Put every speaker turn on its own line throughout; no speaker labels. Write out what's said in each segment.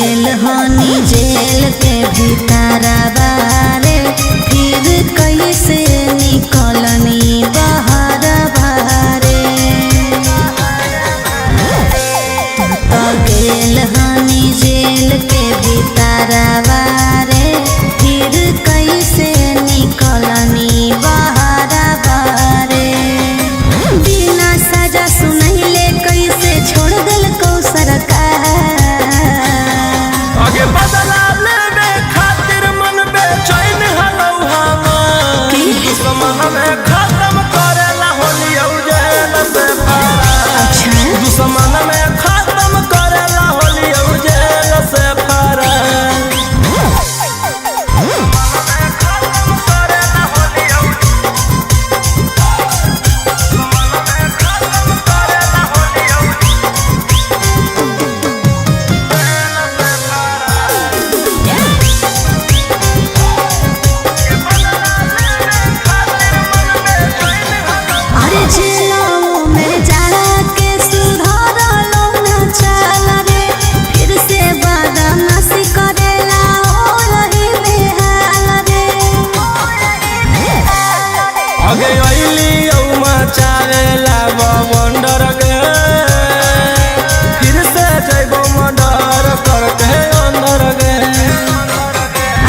गेल हनी जेल के भीतरवा रे, फिर कैसे निकलनी बहरवा रे। तो गेल हनी जेल के भीतरवा रे, फिर कैसे निकलनी बहरवा रे। बिना सजा सुनैले कैसे छोड़ दिल को सरकार।
आगे बदला लेने खातिर मन बेचैन हलौ हमार, दुश्मन में खत्म करेला होली जेल से फरार। दुश्मन में खत्म करेला होली जेल से फरार। आगे अइली मचावेला बवंडर गे, फिर से जइबो मर्डर करके अंदर गे।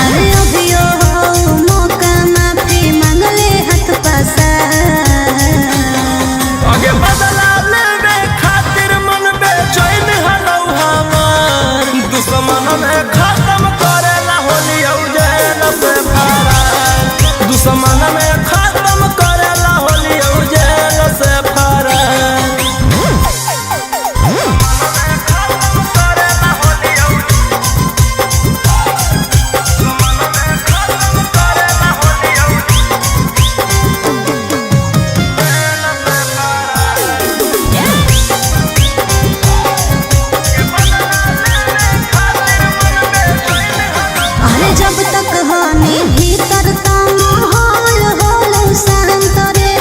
अरे अभियो हो मौका माफी मांगले हाथ पसार।
आगे बदला लेने खातिर मन बेचैन हलौ हमार, दुश्मन में खत्म करेला होली जेल से फरार। दुश्मन में खत्म करेला होली जेल से फरार।
अरे जब तक हनी भीतर ता माहौल होलो शांत रे,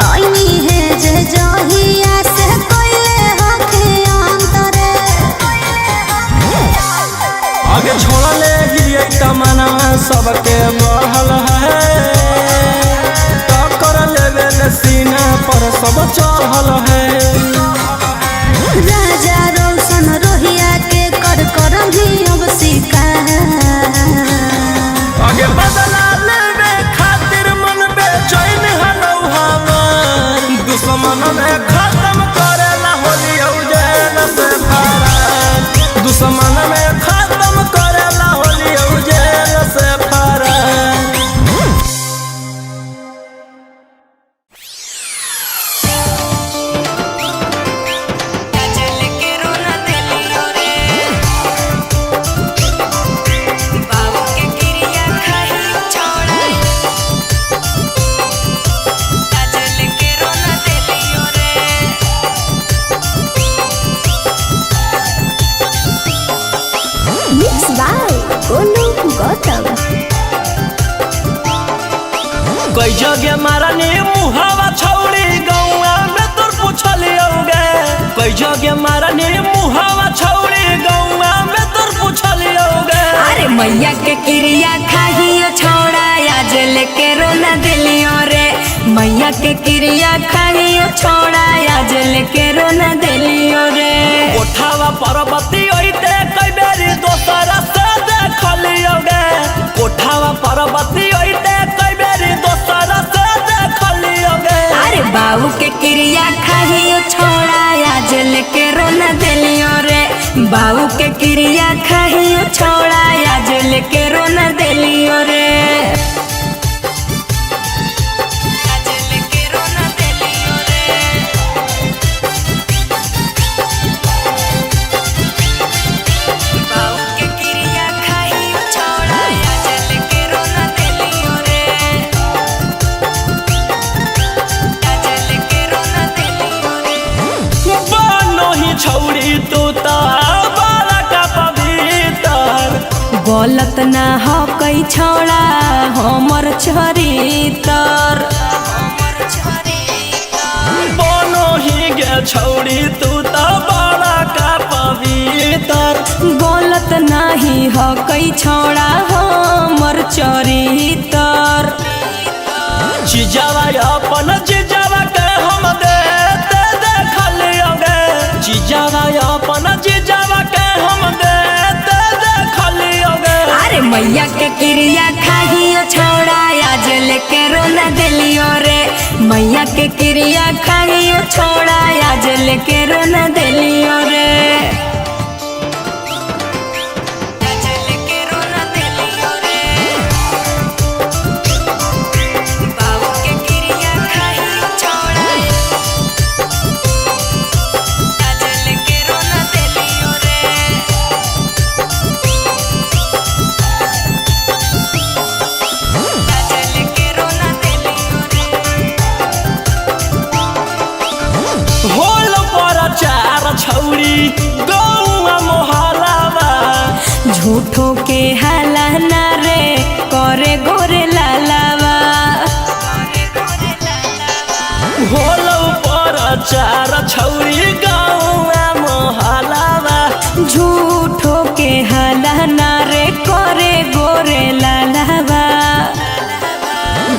आईनी है जे जहिया से कोइले हखे अंतरे।
आगे छोड़ले ही तमन्ना सबके बढ़ल है, टक्कर लेवे सीना पर सब चढ़ल है।
राजा रोशन रोहिया के कर करम भी अब शिकार।
आगे बदला लेने खातिर मन बेचैन हलौ हमार, दुश्मन में खत्म करेला होली जेल से फरार। दुश्मन में खत्म करेला होली जेल से फरार। कई जगह मारनी मुहावा छौड़ी गौआ में तोर पूछलियोगे। कई जगह मारनी मुहावा छौड़ी गौआ में तोर पूछलियोगे।
अरे मैया के क्रिया खाहियो छोड़ा आज लेके रोना दिलियो रे। मैया के क्रिया खाहियो छोड़ा आज लेके रोना दिलियो रे।
कोठावा पर्वती ओइते कई बेरी दोसरा से देखलियोगे। कोठावा पर्वती ओइते कई बेरी दोसरा से देखलियोगे।
अरे बाबू के क्रिया खाहियो छोड़ा आज लेके रोना दिलियो रे। बाबू के क्रिया खाहियो छोड़ा आज लेके रोना दिलियो रे।
छौड़ी तू तो बड़ा का पवित्र,
गलत ना हो कई छोड़ा हमर चरितर।
बनो ही गे छौड़ी तू तो बड़ा का पवित्र,
गलत जानत नाही हो कई छोड़ा हमर चरितर।
चिजावा अपन चिजावा के हम देते देखलियोगे, चिजावा अपन चिजावा के हम देते देखलियोगे।
अरे मैया के क्रिया खाहियो छोड़ा आज लेके रोना दिलियो रे, मैया के क्रिया खाहियो छोड़ा आज लेके रोना दिलियो रे।
छौरी गौआ मोहलावा
झूठो के हाला ना रे करे गोरे लालावा।
होलो पर चार छौरी गौआ मोहलावा
झूठो के हाला ना रे करे गोरे लालावा।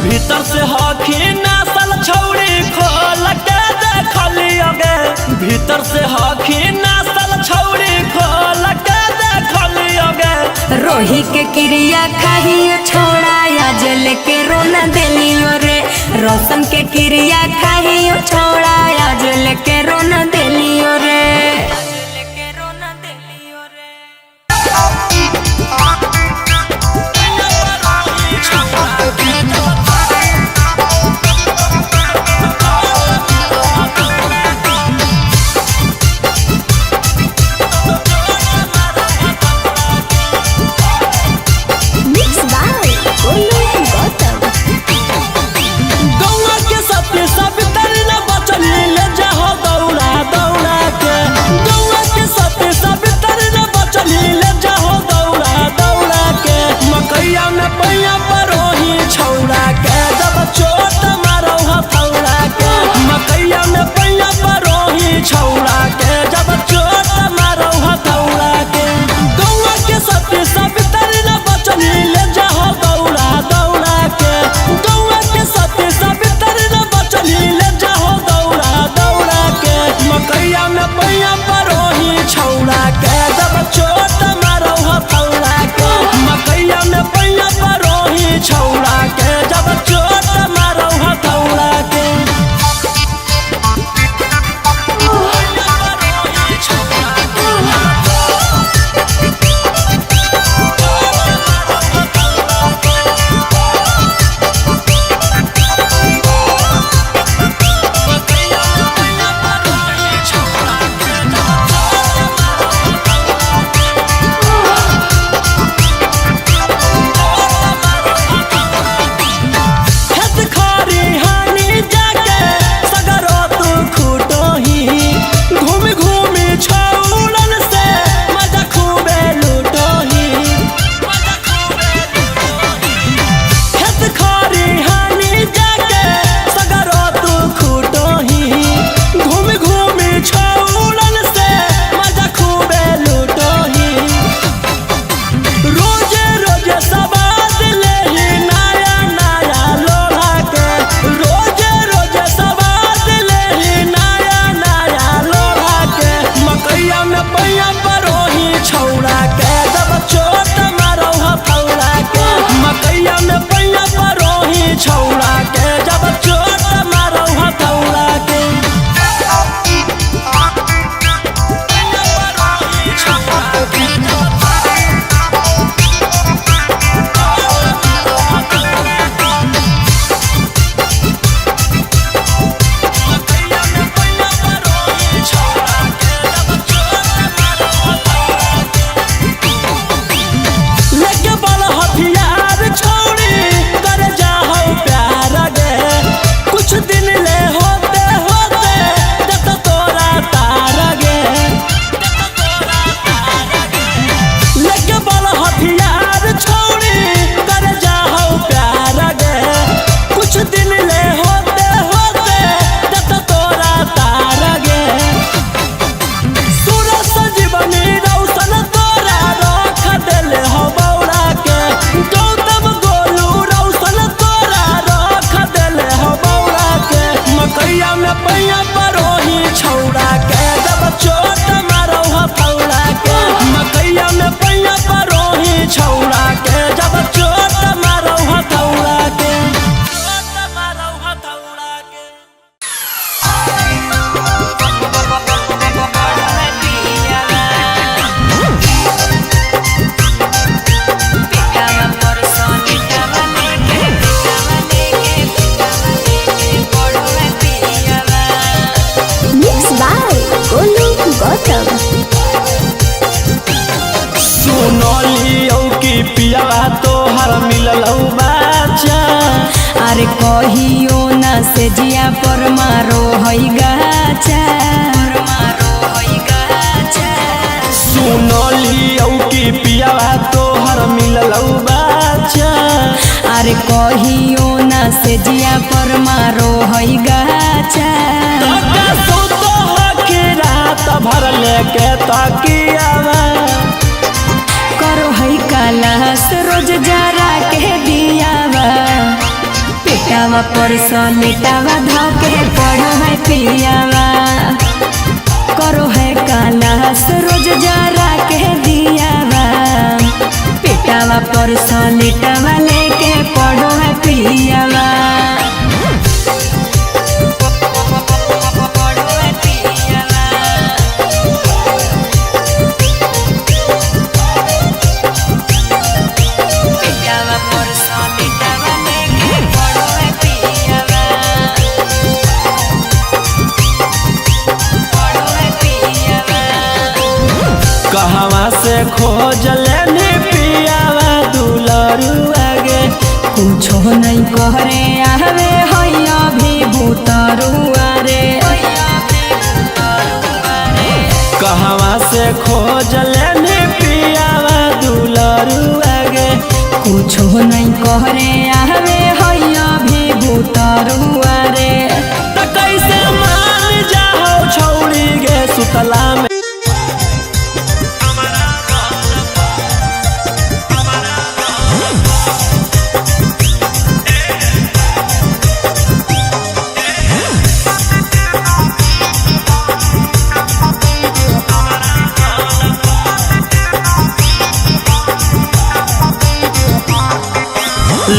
भीतर से हखी नसल छौरी खोल के देखलियोगे, भीतर से हखी नसल छौरी खोल के देखलियोगे।
रोही के क्रिया खाहियो छोड़ा आज लेके रोना दिलियो रे, रोशन के क्रिया खाहियो छोड़ा आज लेके रोना दिलियो रे।
गौआ के सत्य सब तरना में पैया परोही छौड़ा के जब चोट मारो हथौड़ा के मकैया में पैया परोही छौड़ा के जब चोट मारो हथौड़ा के पियावा तोहर मिलल बाचा
अरे कहियो ना से जिया पर मारो हई गाचा
सुनलियो कि पियावा तोहर मिलल बाचा
अरे कहियो ना से जिया पर मारो हई गाचा
सुतो के रात भर लेके तकियावा
करो हई कालास रोज जरा के दियावा पेटावा पर सलेटावा धके पढ़ो है पियावा करो है कालास रोज जरा के दियावा पेटावा पर सलेटावा लेके पढ़ो है पियावा
कहवा से खोज लेनी पियावा दुलरुआ गे
कुछो नहीं करे आवे हैया भी भूतरुआ रे
कहवा से खोज लेनी पियावा दुलरुआ गे
कुछो नहीं करे आवे हैया भी भूतरुआ रे
त कैसे मान जाओ छौड़ी गे सुतला में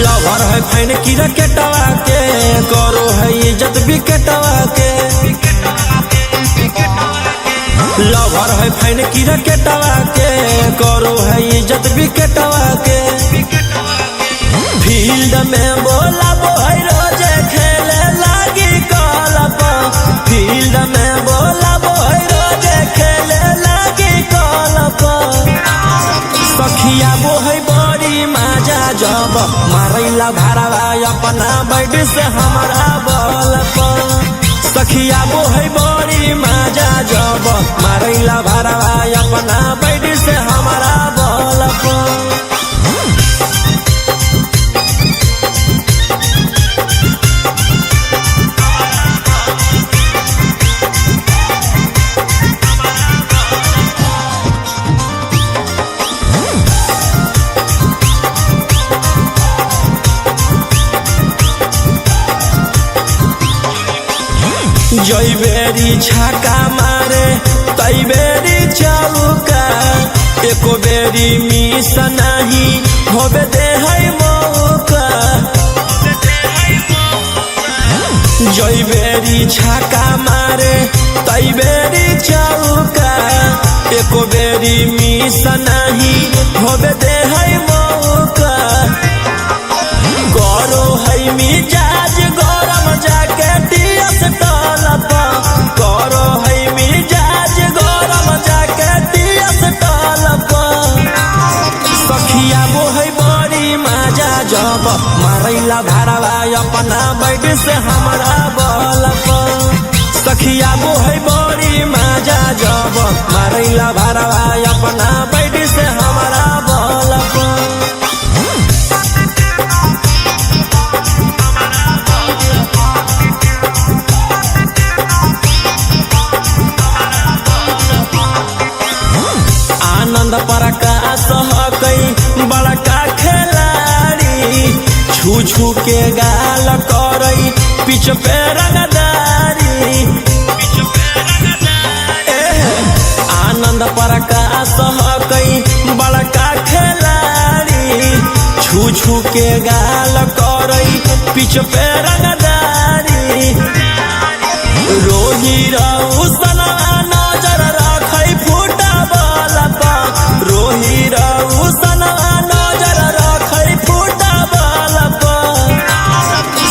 लवर है फैन की रकेटवा के करो है इज्जत विकेटवा के लवर है फैन की रकेटवा के करो है इज्जत विकेटवा के फील्ड में बोला बोहर रोजे खेले लागी कलप फील्ड में बोला बोहर रोजे खेले लागी कलप सखिया बोहै बड़ी माजा जब मारैला भारवा अपना बैठ से हमारा बल सखिया बोहै बड़ी माजा जब मारैला भारवा अपना बैठ से हमारा बल जई बेरी छाका मारे तई बेरी चौका एको बेरी मिस नहीं होबे दे है मौका जई बेरी छाका मारे तई बेरी चौका एको बेरी मिस नहीं होबे दे है मौका करो है मिजाज गरम जाके दियस टलप करो है मिजाज गरम जाके दियस टलप सखिया बोहै बड़ी माजा जब मारैला भारवा अपना बैठ से हमारा बलप सखिया बोहै बड़ी माजा जब मारैला भारवा अपना बैठ से हमारा बलप प्रकाश हकई बड़का खिलाड़ी छू छू के गाल करई पिछ पे रंगदारी के गाल करई पीछ पे रंगदारी रोही रउसना नजर रखई फुटबॉल पर रोही रउसना नजर रखई फुटबॉल पर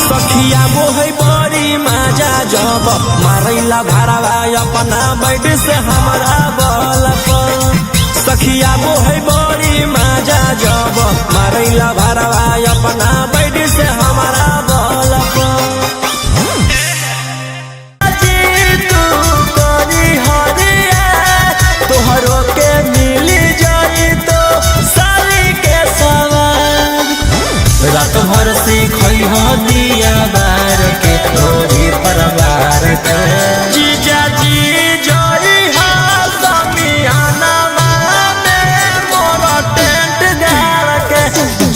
सखिया मोहई बड़ी माजा जब मारैला भरवा अपना बैठ से हमरा बल पर सखिया मोहई बड़ी माजा जब मारैला भरवा अपना बैठ से हमारा बल पर तोहरो के मिली जाई तो साली के सवार रात भर सीखई हो दिया बार के तोरी परिवार के जीजा जी जोई हा समियाना में मोर टेंट गाड़ के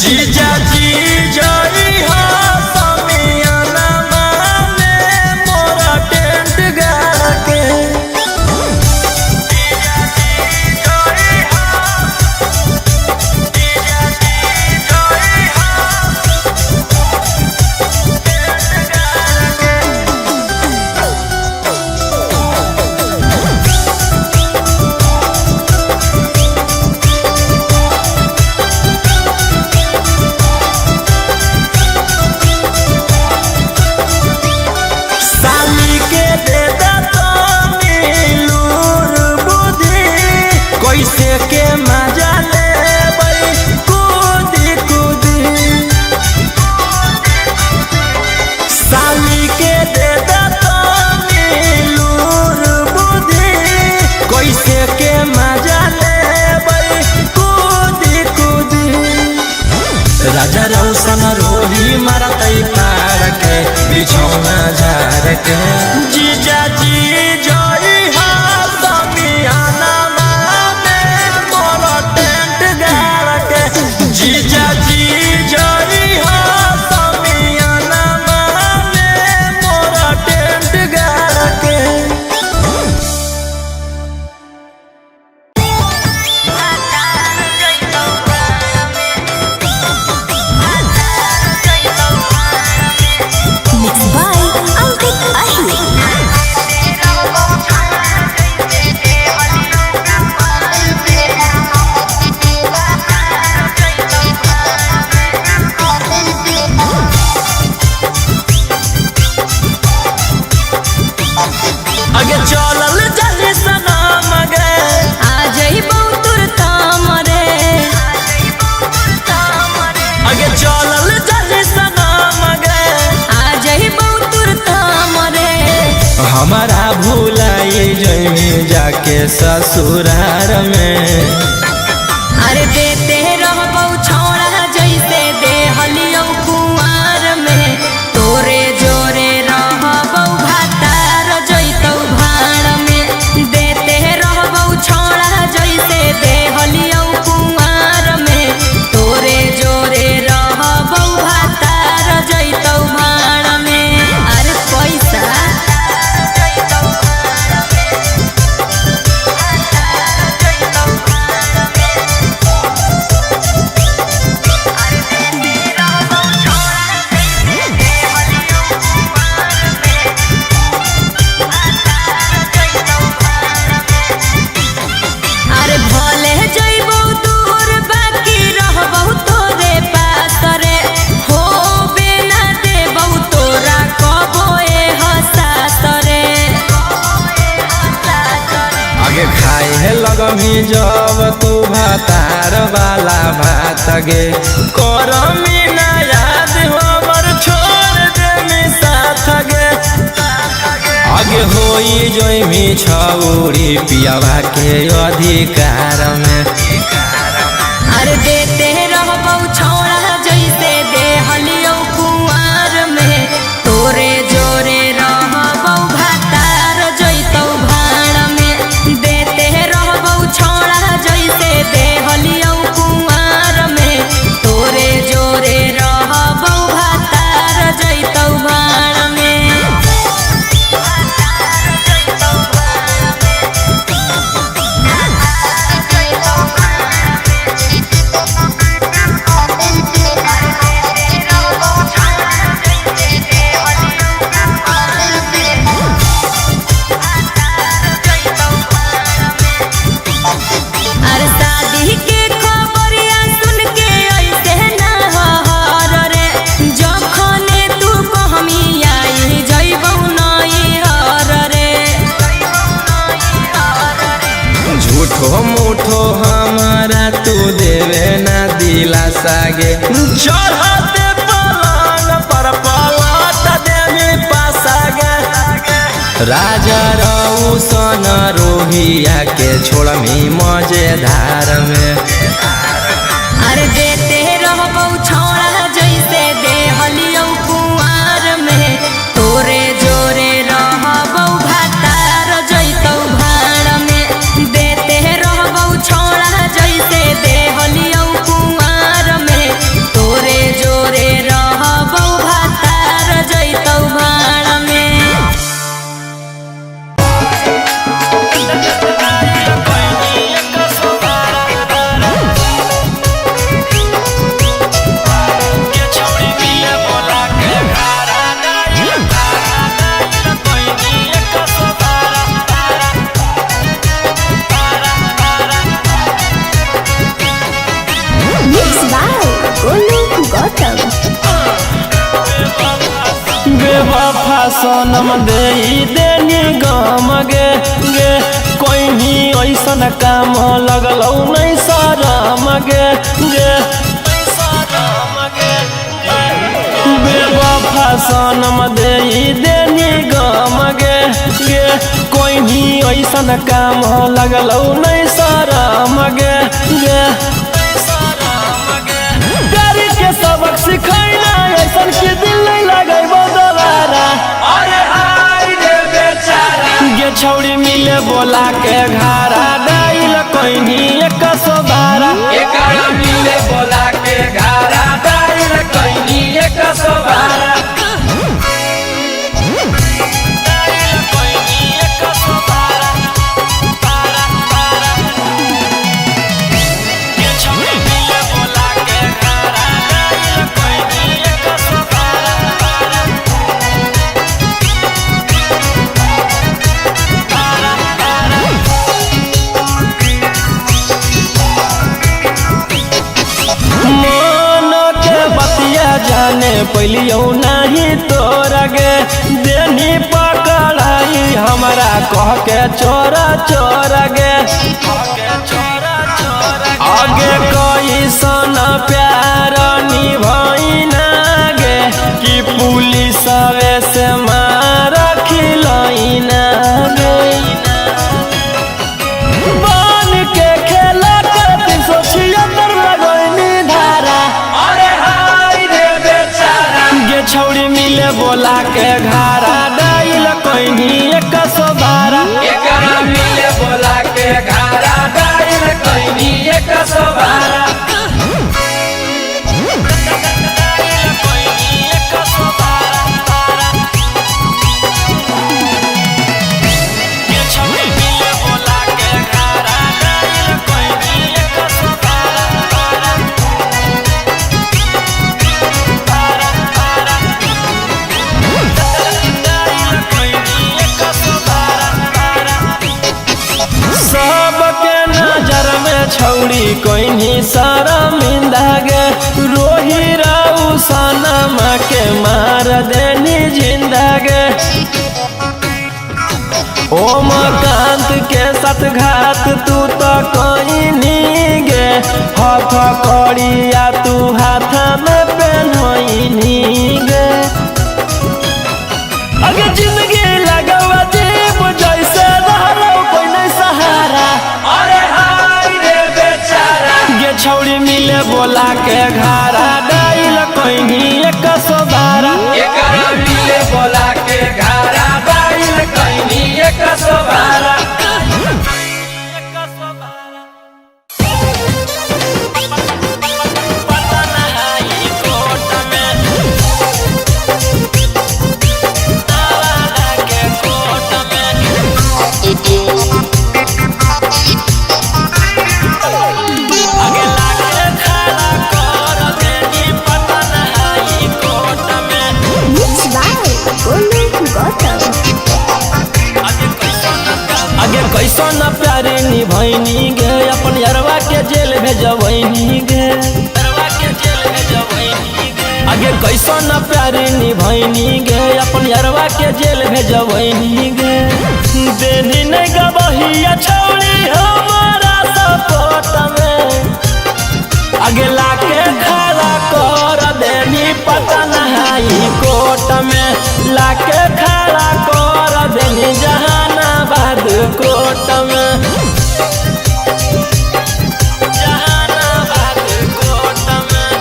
जीजा जी जोई हा समियाना में मोर टेंट गाड़ के कैसे के मजा ले कूदी कूदी साली के दे लूर बुद्धि कैसे के मजा ले कूदी कूदी राजा रौशन रोही मारतई पार के बिछौना झार के जीजा जी जोई हा समियाना जीजा जी जोई हा समियाना में मोरा टेंट गाड़ के
Mixed by Ankit Ahmed.
आगे चलल जल्दी सनम गे
आ जइबौ तोर काम रे
आगे चलल जल्दी सनम गे
आ जइबौ तोर काम रे
हमारा भूलाई जइमी जाके ससुरार में
अरे देते रहबौ छौड़ा जैसे देहलियौ कुंवार में तोरे जोरे रहबौ भातार जइतौ भाड़ में देते रहबौ छौड़ा जैसे देहलियौ कुंवार में तोरे जोरे रहबौ भातार जइतौ भाड़ में अरे पैसा अरे भले जइबौ दूर बाकी रहबौ तोरे पास रे हो बिना देबौ तोरा कबो एहसास रे
आगे खाए है लगमी जब तू भातार वाला भात गे करमी ना याद हमर छोड़ दे साथ गे आगे होई जइमी छौरी पियावा के अधिकार में
अरे देते रहबौ छौड़ा जैसे देहलियौ कुंवार में तोरे जोरे रहबौ भातार जइतौ भाड़ में देते रहबौ छौड़ा जैसे देहलियौ कुंवार में तोरे जोरे रहबौ भातार जइतौ भाड़ में
मुठो मुठो हमारा तू देवे ना दिलासा गे चढ़ते पलंग पर पलट देवी पासा गे राजा रौसन रोहिया के छोड़मी मजेदार में
अरे देते रहबौ छौड़ा जैसे देहलियौ कुंवार में तोरे जोरे रहबौ भातार जैतौ भाड़ में देते रहबौ छौड़ा जैसे देहलियौ कुंवार में तोरे जोरे रहबौ भातार जैतौ भाड़ में
बेवफा सनम देनी गम गे गे कोई भी ऐसन काम लगलौ नहीं शरम गे गे बेवफा सनम देनी गम गे गे कोई भी ऐसन काम लगलौ नहीं शरम गे गे गाड़ी के सबक सिखैना ऐसन के दिल नहीं लगैबो दोबारा अरे हाय रे बेचारा गे छौड़ी मिले बोला के घारा डाइल कोइनी 112 एकरा मिले बोला के घारा डाइल कोइनी 112 जाने पहलियो नहीं तोरा गे देनी पकड़ाई हमारा कह के चोरा चोरा गे आगे कोई सन प्यार निभाइना गे कि पुलिस से मार खिलैना गे बन के खेला के 376 लगैनी धारा छौड़ी मिले बोला के घारा डाइल कोइनी 112 एकरा मिले बोला के घारा डाइल कोइनी 112 छौड़ी कोइनी शर्मिंदा गे रोही राउ सनमा के मार देनी जिंदा गे ओमकांत के साथ घात तू तो कोइनी गे हाथ कड़िया तू हाथ में पहनोइनी गे अगे जिंदगी लगवा जीव जैसे रहलो कोई नहीं सहारा अरे छौड़ी मिले बोला के घारा डाइल कोइनी 112 एकरा मिले बोला के घारा डाइल कोइनी 112 कैसन प्यारे निभैनी गे अपन यारवा के जेल भेजबैनी गे आगे कैसन प्यारे निभैनी गे अपन यारवा के जेल भेजबैनी गे देनी नहीं गबहिया छौड़ी हमारा में लाके खड़ा कर देनी जहानाबाद कोर्ट में। जहानाबाद कोर्ट में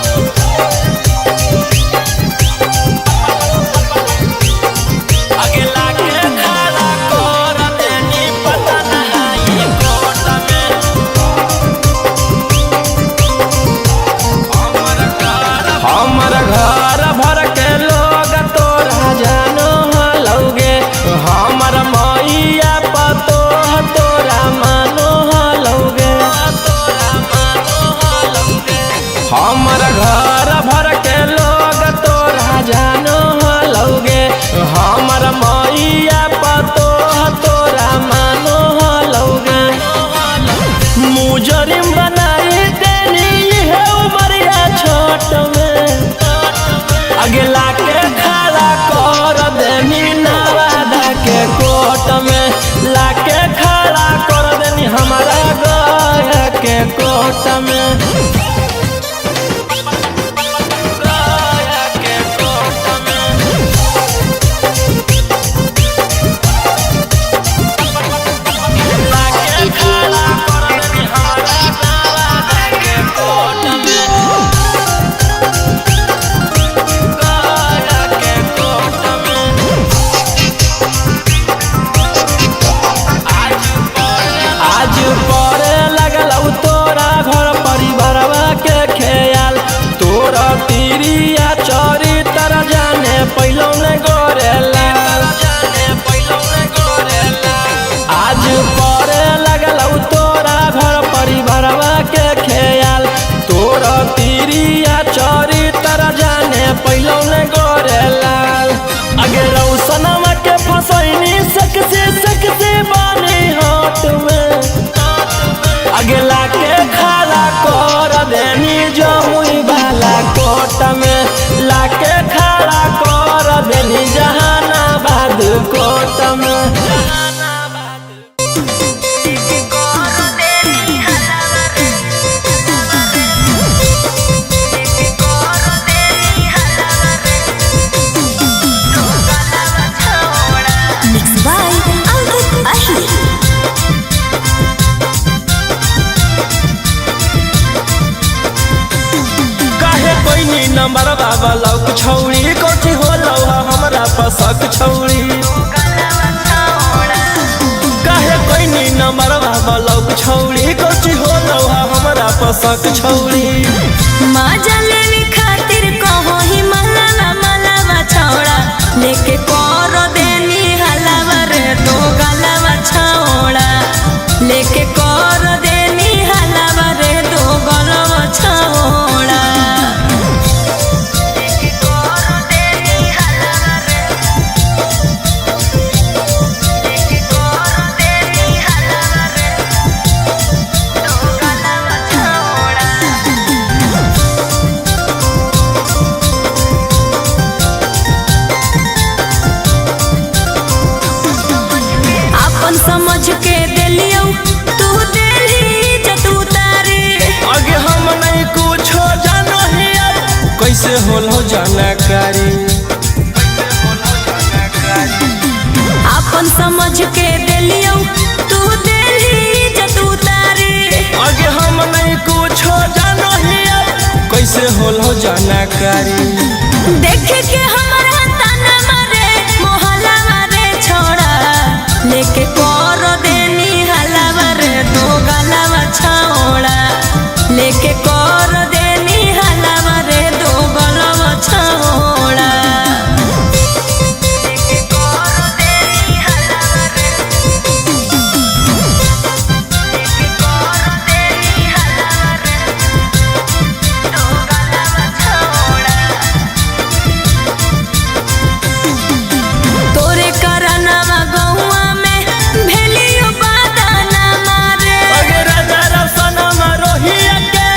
आगे लाके खड़ा कर देनी पटना हाई कोर्ट में। हमर घर भर के लोग तोरा जानो हलौगे, हमर मैया पतो तोरा मानो हलौगे। हमर घर भर के लोग तोरा जानो हलौगे, हमर मैया पतो तोरा मानो हलौगे। मुजरिम बनाई देनी है उमरिया छोट में, अगला के खड़ा कर देनी नवादा के कोर्ट में। लाके खड़ा कर देनी हमारा गया के कोर्ट में। गया के कोर्ट में लाके खड़ा कर देनी हमारा नवादा के कोर्ट में। आज पड़े लगल तोरा घर परिवारवा के ख्याल, तोरा तिरिया चोरी तर जाने पहलो ने गोरेला। आज पड़े लगल तोरा घर परिवारवा के ख्याल, तोरा तिरिया चोरी तर जाने पहलो ने गोरेला। अगे रौसनवा के फसैनी सकसे बानी हाथ में, अगला के खड़ा कर देनी जमुई वाला कोर्ट में। लाके खड़ा कर देनी जहानाबाद कोर्ट में।
Mixed by Ankit Ahir.
काहे कोई नंबर बाबा लौक छौड़ी कोठी होलौ हमरा पसक छौड़ी। काहे कोई नंबर बाबा लौक छौड़ी कोठी होलौ हमरा पसक छौड़ी।
माजा लेने खातिर कहो ही मलावा मलावा छौड़ा, लेके कर देनी हलावा रे दो गलावा छौड़ा। लेके कर देनी हलावा रे दो गलावा छौड़ा। अपन समझ के देलियो तू देली इज्जत उतारे।
आगे हम नहीं कुछो जानो ही अब कैसे होलो जानकारी।
अपन समझ के देलियो तू देली इज्जत उतारे।
आगे हम नहीं कुछो जानो ही अब कैसे होलो जानकारी।
देख के हमारा ताना मारे मोहल्ला मारे छोड़ा, लेके कर देनी हलावा रे दो गलावा छौड़ा। लेके कर देनी हलावा रे दो गलावा छौड़ा। तोरे करनवा गौवा में भेलियो बादाना मारे।
अगे राजा रसनमा रोहिया के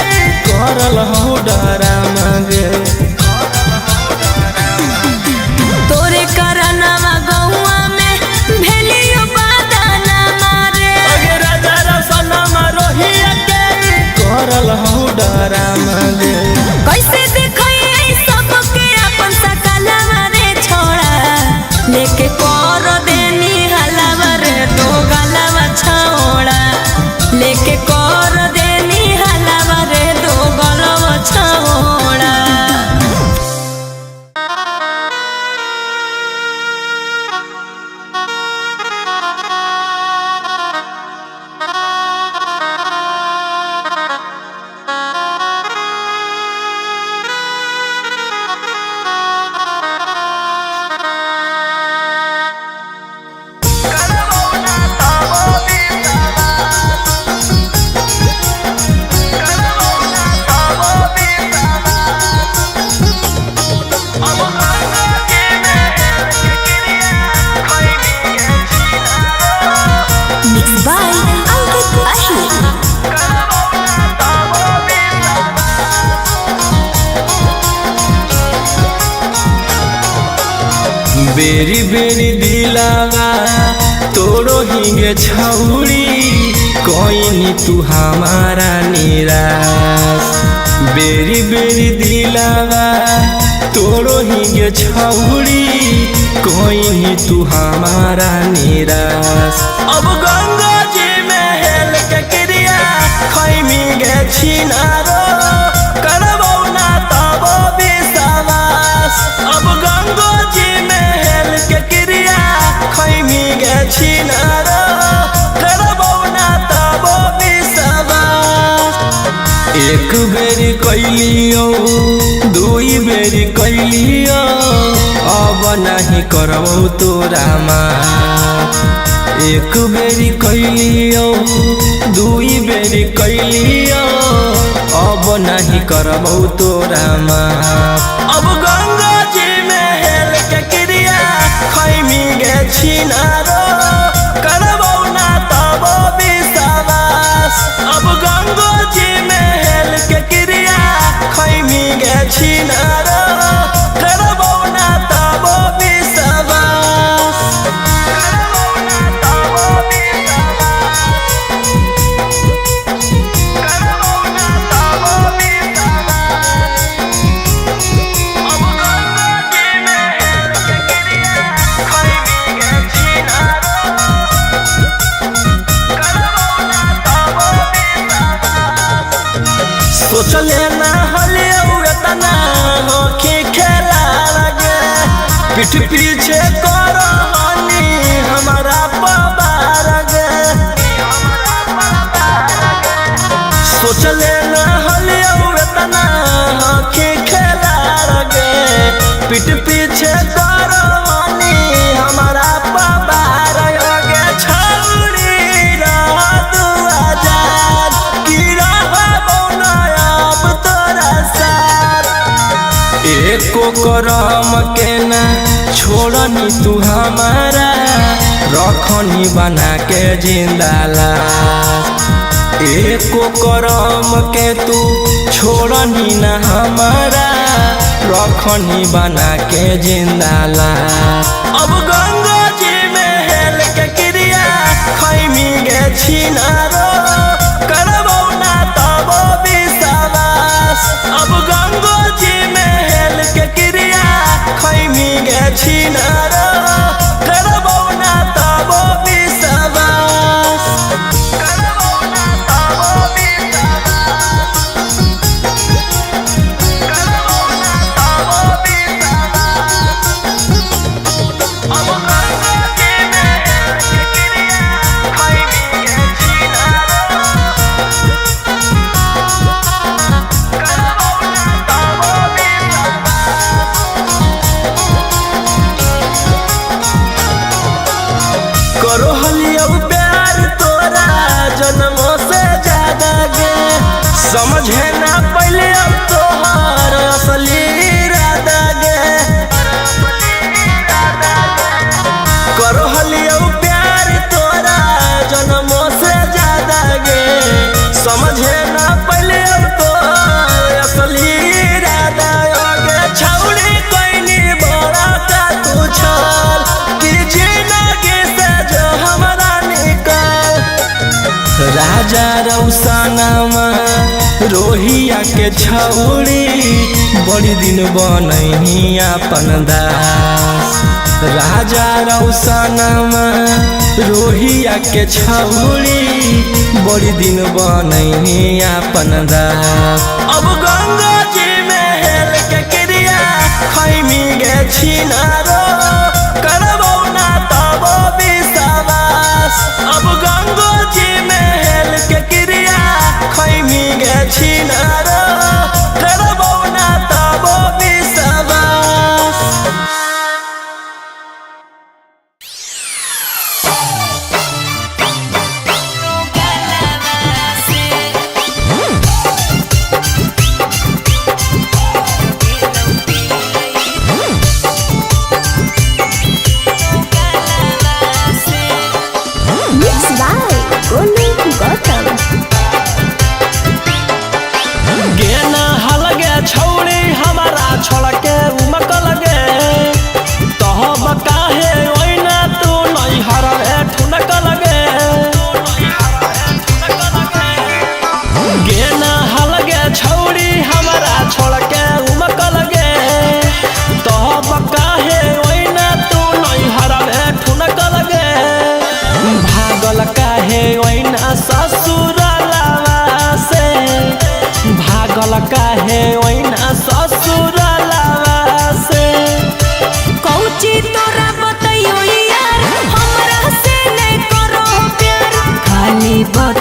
बेरी बेरी दिलावा तोरो हिंगे छौड़ी कोई तू हमारा निराश। बेरी बेरी दिलावा तोरो हिंगे छौड़ी कोई तू हमारा निराश। अब गंगा जी में हेल के क्रिया खैमी गे छिनारो करबौ ना तब विश्वास। अब गंगा जी में हेल के क्रिया खैमी गे छिनारो करबौ ना तब विश्वास। एक बेरी कैलियो दुई बेरी कैलियो अब नहीं करबौ तोरा माफ। एक बेरी कैलियो दुई बेरी कैलियो अब नहीं करबौ तोरा माफ। अब गंगा जी में हेल के क्रिया खैमी गे छिनारो करबौ ना तब विश्वास। अब गंगा जी में हेल के क्रिया खैमी गे छिनारो करबौ ना तब विश्वास। करबौ ना तब विश्वास। करबौ ना तब विश्वास। अब गंगा जी में हेल के क्रिया खैमी गे छिनारो करबौ ना तब विश्वास। सोचले ना हलियो तना होके खेला लगे पीठ पीछे करनी हमारा पबार गे। सोचले ना हलियो तना होके खेला लगे पीठ पीछे करनी हमारा पबार गे। छौरी रह तू आजाद की रहबौ ना अब तोरा साथ। एको करम के ना छोड़नी तू हमारा रखनी बना के जिंदा लाश। एको करम के तू छोड़नी ना हमारा रखनी बना के जिंदा लाश। अब गंगा जी में हेल के क्रिया खैमी गे छिनारो करबौ ना तब विश्वास। अब गंगा जी में हेल के क्रिया खैमी गे छिनारो करबौ ना तब विश्वास। करबौ ना तब विश्वास। करबौ ना तब विश्वास। अब गंगा जी में हेल के क्रिया खैमी गे छिनारो करबौ ना तब विश्वास। करो हलियो प्यार तोरा जन्मों से ज्यादा गे समझे ना पहले अब तोहर असली इरादा गे। करो हलियो प्यार तोरा जन्मों से ज्यादा गे समझे ना पहले अब तोहर असली इरादा गे। छौड़ी कोइनी बड़ा का तू छल कि जिंदगी से जो हमारा निकल। राजा रौसानामा रोहिया के छौड़ी बड़ी दिन बनही अपन दास। राजा रौसानामा रोहिया के छौड़ी बड़ी दिन बनही अपन दास। अब गंगा जी में हेल के क्रिया खैमी गे छिनारो करबौ ना तब विश्वास। अब गंगा जी में हेल के क्रिया खैमी गे छिनारो करबौ ना तब विश्वास। छोड़ के उमक लगे तो काहे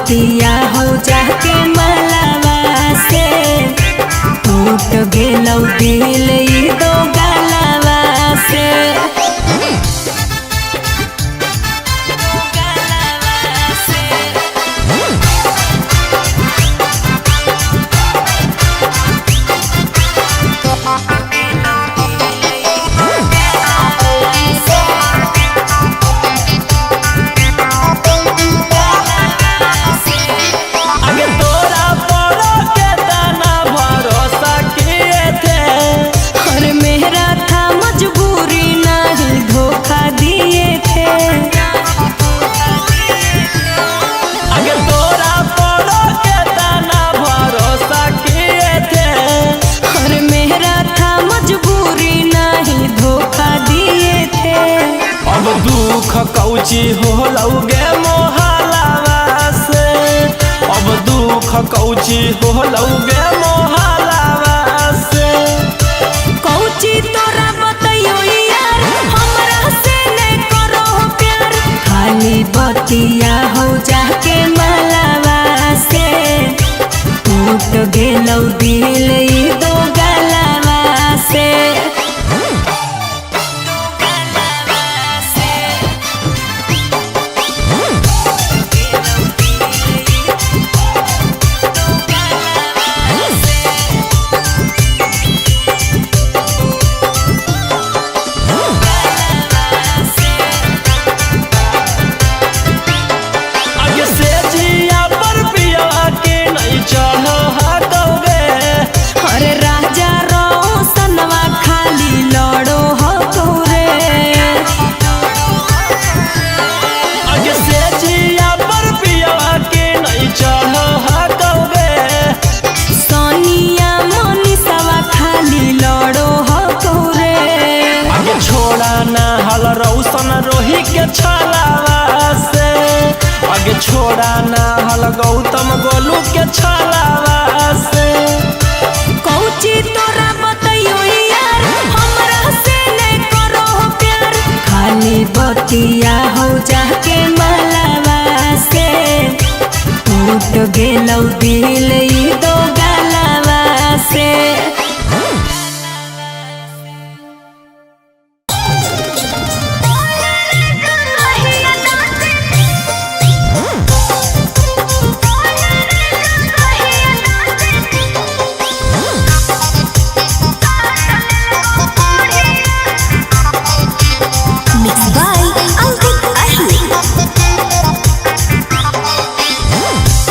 बतिया हो जाके मलावा से टूट गेलौ दिल ई दो गलावा से।
दुख कौची होलौगे मोहलावा से, अब दुख कौची होलौगे मोहलावा से।
कौची तोरा बतैयो यार हमरा से ने करो प्यार, खाली बतिया हो जाके मलावा से टूट गेलौ दिल ई दो गलावा से। अरे राजा रोशनवा खाली लड़ो हो तोरे,
आगे से जिया पर पिया के नहीं चढ़ो हटोगे।
सोनिया मोनिसवा खाली लड़ो हो तोरे,
आगे छोड़ा ना हल रोशन रोही के छलावा से, आगे छोड़ा ना हल गौतम गोलू के छलावा से।
कौची तोरा बतैयो यार हमरा से ने करो प्यार, खाली बतिया हो जाके मलावा से टूट गेलौ दिल ई दो गलावा से।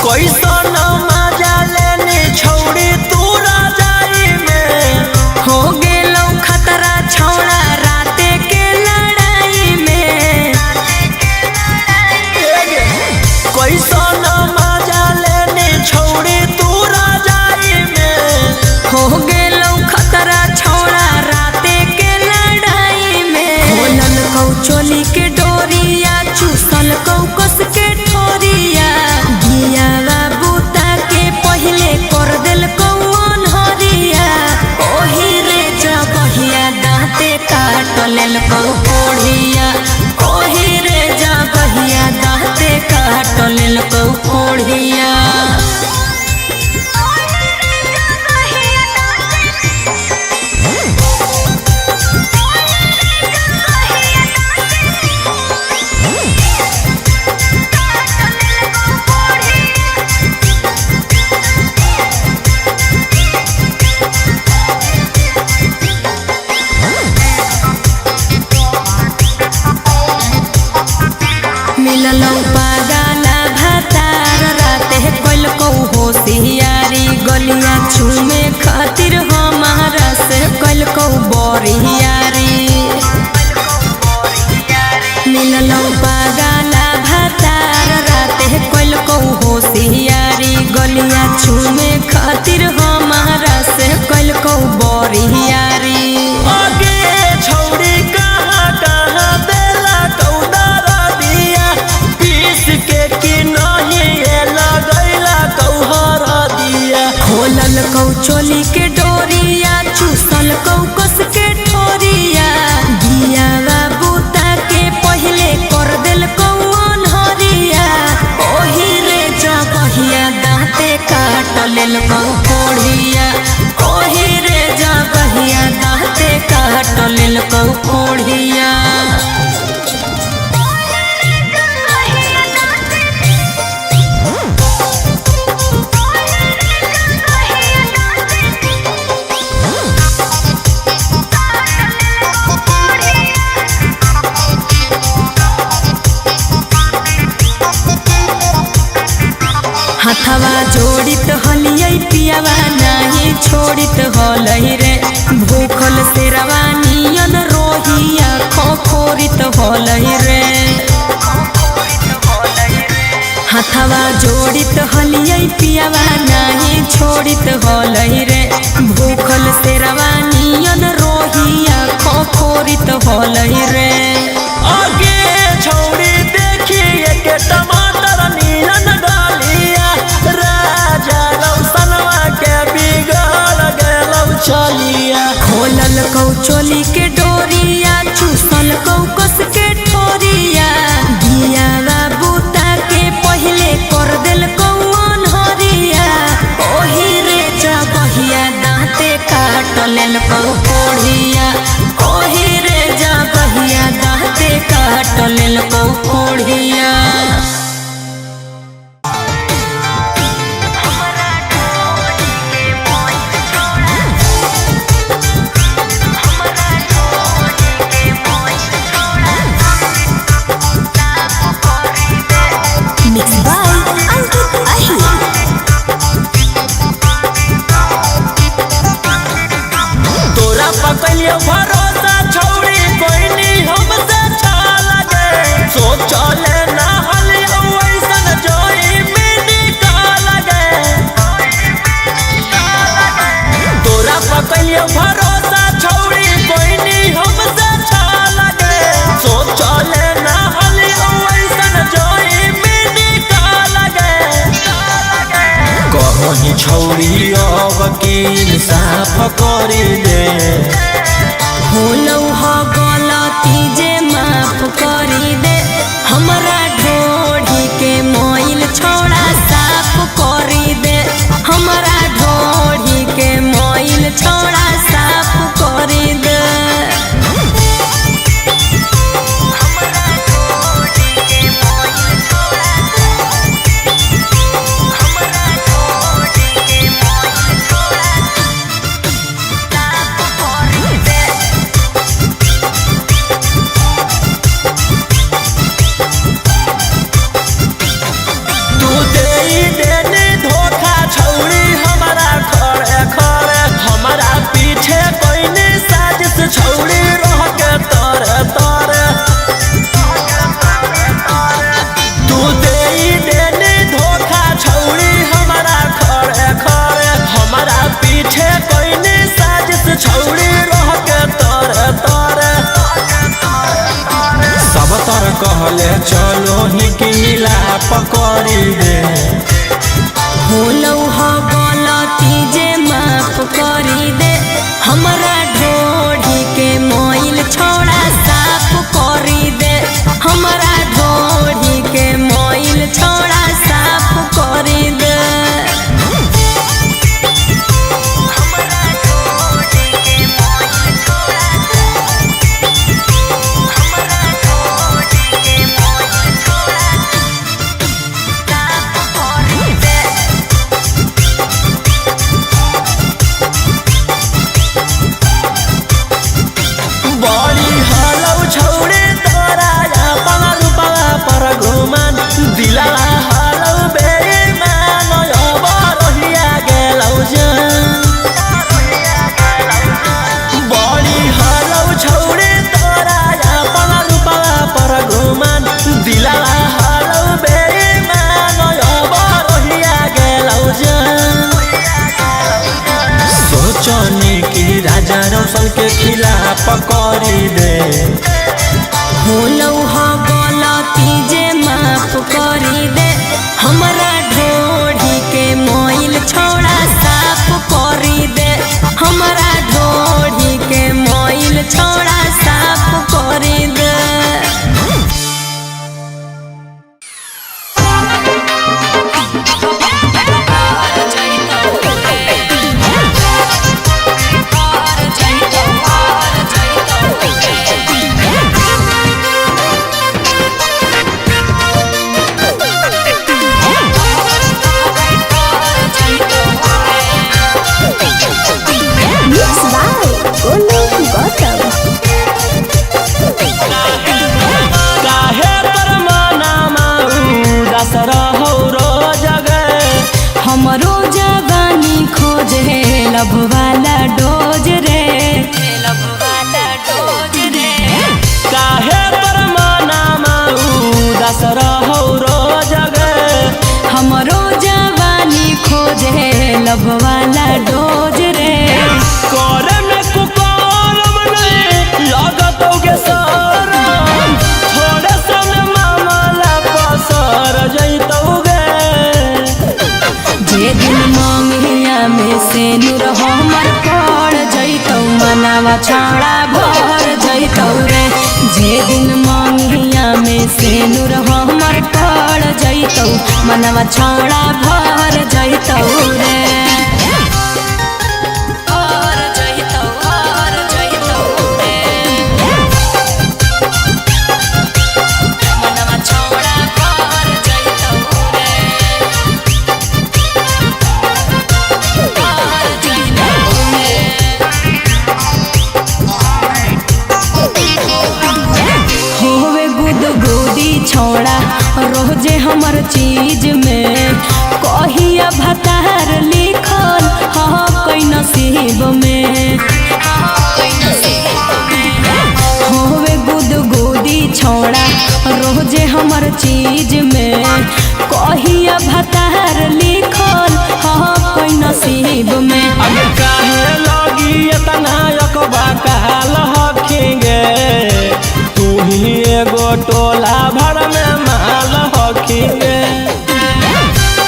कैसन मजा लेने छौड़ी तू राजाई में,
हो गेलौ खतरा छौड़ा राते के लड़ाई में।
कैसन मजा लेने छौड़ी तू राजाई में,
हो गेलौ खतरा छौड़ा राते के लड़ाई में। खोलल कौ चोली के डोरिया चूसल कौ कस के ठोरिया, गिया बूता के पहले कर दिल कौन हरिया, ओही रे जगहिया दाँते काट लेल कौ कोढ़िया, ओही रे जगहिया दाँते काट लेल कौ कोढ़िया। मिललौ पागला भतार राते कोल कौ होशियारी, गलिया छूमे खातिर हमारा से कोल कौ बोरियारी। मिललौ पागला भतार राते कोल कौ होशियारी, गलिया छूमे खातिर हमारा से कोल कौ बोरियारी।
आगे छौड़ी कहाँ कहाँ देला कौदारा दिया, पीस के कि नहीं ये लगैला कौहरा दिया।
खोलल कौ चोली के डोरिया चूसल कौ कस के ठोरिया, गिया बूता के पहले कर दिल कौन हरिया, ओही रे जग हथवा जोड़ित हलियै पियावा नाही छोड़ित हलै रे भूखल से रवानियन रोहिया खोखोरित हलै रे हथवा जोड़ित हलियै पियावा नाही छोड़ित हलै रे भूखल से रवानियन रोहिया खोखोरित हलै रे
आगे छौड़ी देखिए के टमाटर नीलन डालिया राजा रौसनवा के बिगड़ गेलौ चलिया
खोलल कौ चोली के डोरिया चूसल कौ कस के ठोरिया दियावा बूता के पहले कर देल कौन हरिया ओही रे जगहिया दाँते काट लेल कौ कोढ़िया ओही रे जगहिया दाँते काट लेल कौ कोढ़िया
तोरा पकलियो भरोसा छौड़ी कोई नहीं हमसे छल गे सोचले ना हलियो ऐसन जोई में निकाल गे तोरा पकलियो भरोसा छौड़ी कोई नहीं हमसे छल गे सोचले ना हलियो ऐसन जोई में निकाल गे कहीं छौड़ी अब की इंसाफ करी दे
होलौ ह गलती जे माफ करी दे हमरा ढोढ़ी के मोइल छोड़ा साफ करी दे हमरा ढोढ़ी के मोइल छोड़ा साफ करी दे
तू देई देने धोखा छौड़ी हमारा खड़े खड़े हमारा पीछे कोई ने साजिश छौड़ी रह के तोरे तोरे तू देई देने धोखा छौड़ी हमारा खड़े खड़े हमारा पीछे कोई ने साजिश छौड़ी रह के तोरे तोरे सब तर कहले चलो ही की मिलाप करी दे
होलौ ह गलती जे माफ करी दे हमरा ढोढ़ी के मोइल छोड़ा साफ करी दे हमरा ढोढ़ी के मोइल छोड़ा साफ करी दे
बड़ी हलौ छौड़े तोरा अपन रूपवा पर घुमान दिला हलौ बेईमान अब रहिया गेलौ जान बड़ी हलौ छौड़े तोरा अपन रूपवा पर घुमान दिला हलौ बेईमान अब रहिया गेलौ जान सोचनी की राजा रोशन के खिलाफ करी दे
होलौ ह गलती जे माफ करी दे हमरा ढोढ़ी के मोइल छोड़ा साफ करी दे हमरा ढोढ़ी के मोइल छोड़ा साफ करी दे छाड़ा भर जैतौ रे। जे दिन मंगिया में सेनुर हमर पड़ जैतौ मनवा छाड़ा भर जैतौ रे। छोड़ा रोजे हमर चीज में कहिया भतार लिखल कई नसीब में। होवे गुदगुदी छोड़ा रोजे हमर चीज में कहिया भतार लिखल कई नसीब में।
अब काहे लगी इतना यकबा कहल हखिंगे तू ही एगो टोला भर में माल हखिंगे।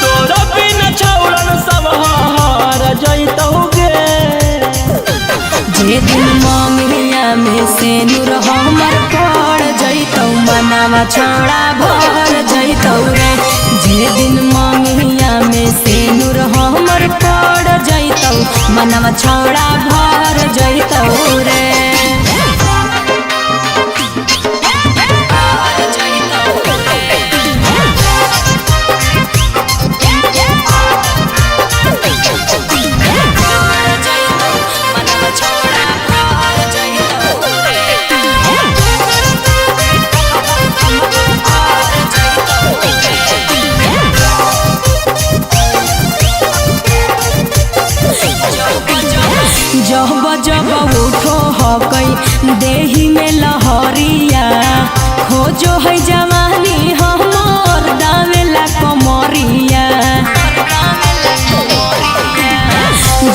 तोरा बिन छौड़न सब हर जैतौगे।
जे दिन मंगिया में सेनुर हमर पड़ जैतौ मनवा छाड़ा भर जैतौ रे। जे दिन मंगिया में सेनुर हमर पड़ जैतौ मनवा छाड़ा भर जैतौ रे। जब जब उठो हकई देही में लहरिया खोजो है जवानी हमर दावेला कमरिया।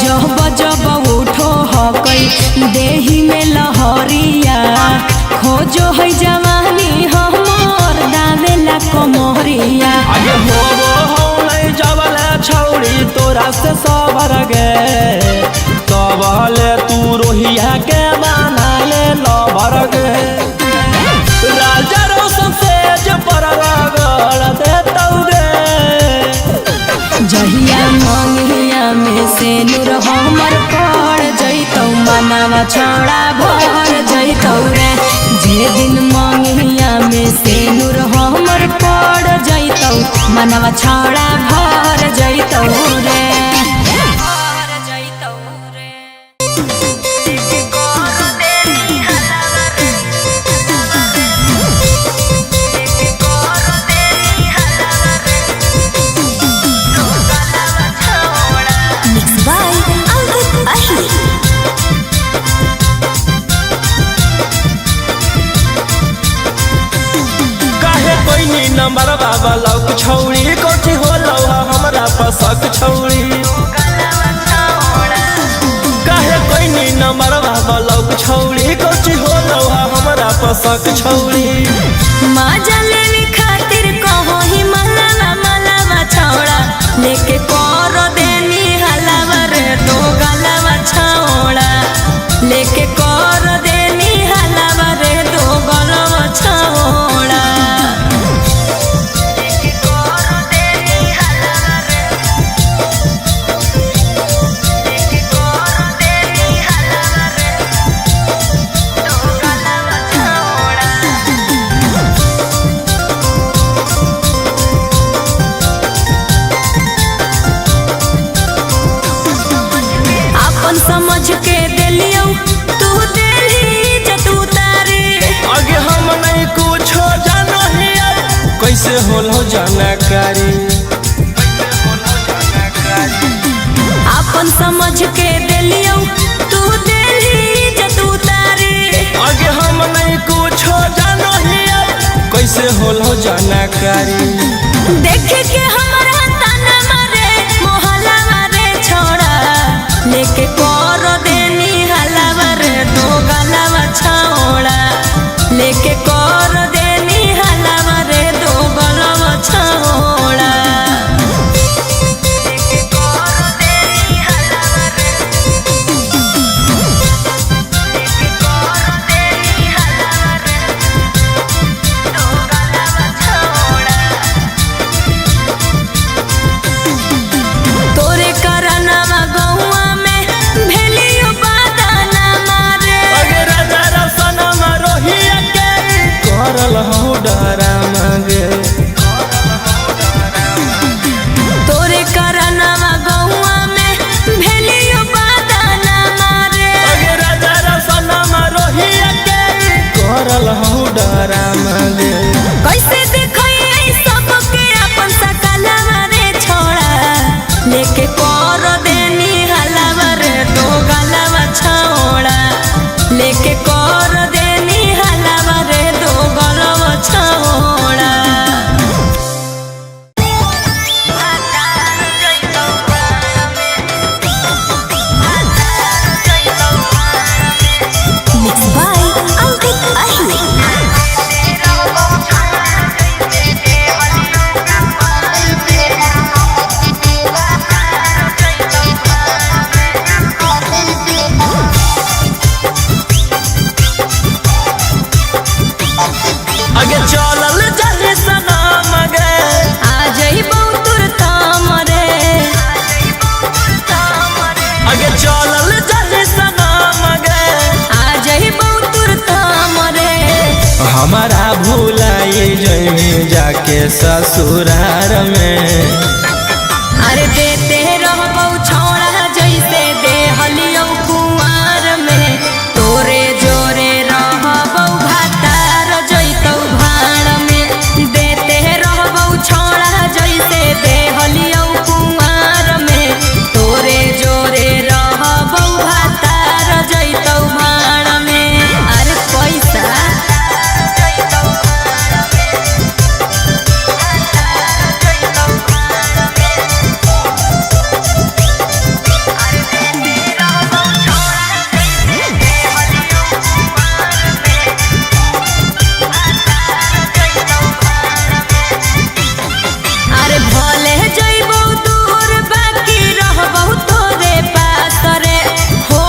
जब जब उठो हकई देही में लहरिया खोजो है जवानी हमर दावेला कमरिया।
आगे होबो हो नहीं जबल छौड़ी तोरा से सबर गे तबले तू रोहिया के बना ले लबर गे। राजा रोशन से पर रगड़ देतौ गे।
जहिया मंगिया में सेनुर हमर पड़ जैतौ मनवा छाड़ा भर जैतौ रे। जे दिन मंगिया में सेनुर हमर पड़ जैतौ मनवा छाड़ा भर जैतौ रे।
नंबर बाबा लौक छौड़ी कोठी हो लौहा हमरा पसक छौड़ी। काहे कोई नी नंबर बाबा लौक छौड़ी कोठी हो लौहा हमरा पसक छौड़ी।
माजा लेने खातिर कहो ही मलावा मलावा छौड़ा लेके कर देनी हलावा रे तो गलावा छौड़ा लेके कर देनी हलावा रे तो गलावा छौड़ा। समझ के दिलियो तू दिली जतू तारे।
आगे हम नहीं कुछ जानो हिया कैसे होलो जानकारी।
अपन समझ के दिलियो तू दिली जतू तारे।
आगे हम नहीं कुछ जानो हिया कैसे होलो जानकारी।
देख के हमारा ताना मारे मोहल्ला मारे छोड़ा लेके कर देनी हलावा रे तो गलावा छौड़ा लेके कर देनी हलावा रे तो गलावा छौड़ा। लेके कर देनी हलावा रे
ससुरार में।
अरे देते रहबौ छौड़ा जैसे देहलियौ कुंवार में, तोरे जोरे रहबौ भातार जैतौ भाड़ में। देते रहबौ छौड़ा जैसे देहलियौ कुंवार में, तोरे जोरे रहबौ भातार जैतौ भाड़ में। अरे पैसा भले जइबौ दूर बाकी रहबौ तोरे पास रे, हो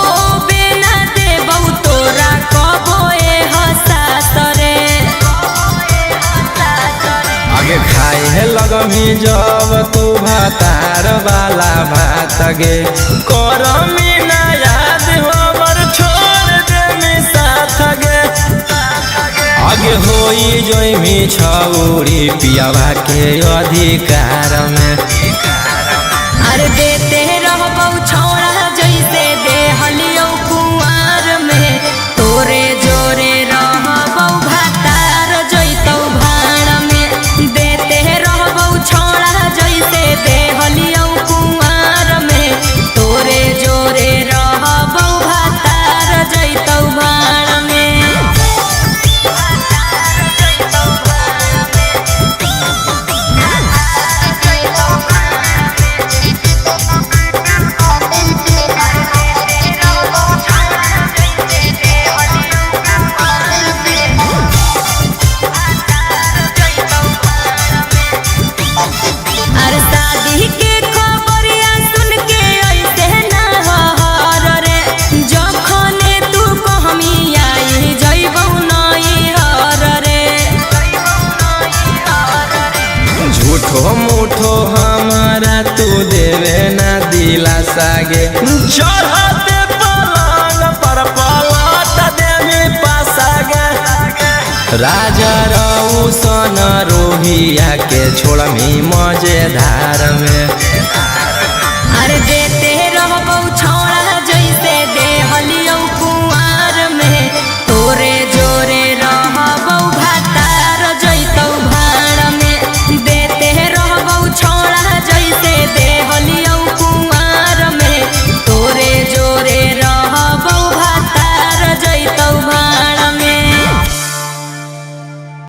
बिना देबौ तोरा कबो एहसास रे।
आगे खाए लगमी जब तू भातार वाला भात गे, करमी ना याद हमर छोड़ दे साथ गे। आगे होई जोइमी छौरी पियावा के अधिकार में।
अरे देते रहबौ छौड़ा जैसे देहलियौ कुंवार में, तोरे जोरे रहबौ भातार जैतौ भाड़ में। देते रहबौ छौड़ा जैसे देहलियौ कुंवार में, तोरे जोरे रहबौ भातार जैतौ भाड़ में। अरे शादी के खबरिया सुन के ऐसे ना हर रे, जखने तू कहमी आई जइबौ नैहर रे।
झूठो मूठो हमारा तू देवे ना दिलासा गे, चढ़ते पलंग पर पलट देवी पासा गे। राजा रऊ सन रोहिया के छोड़मी मजेदार में।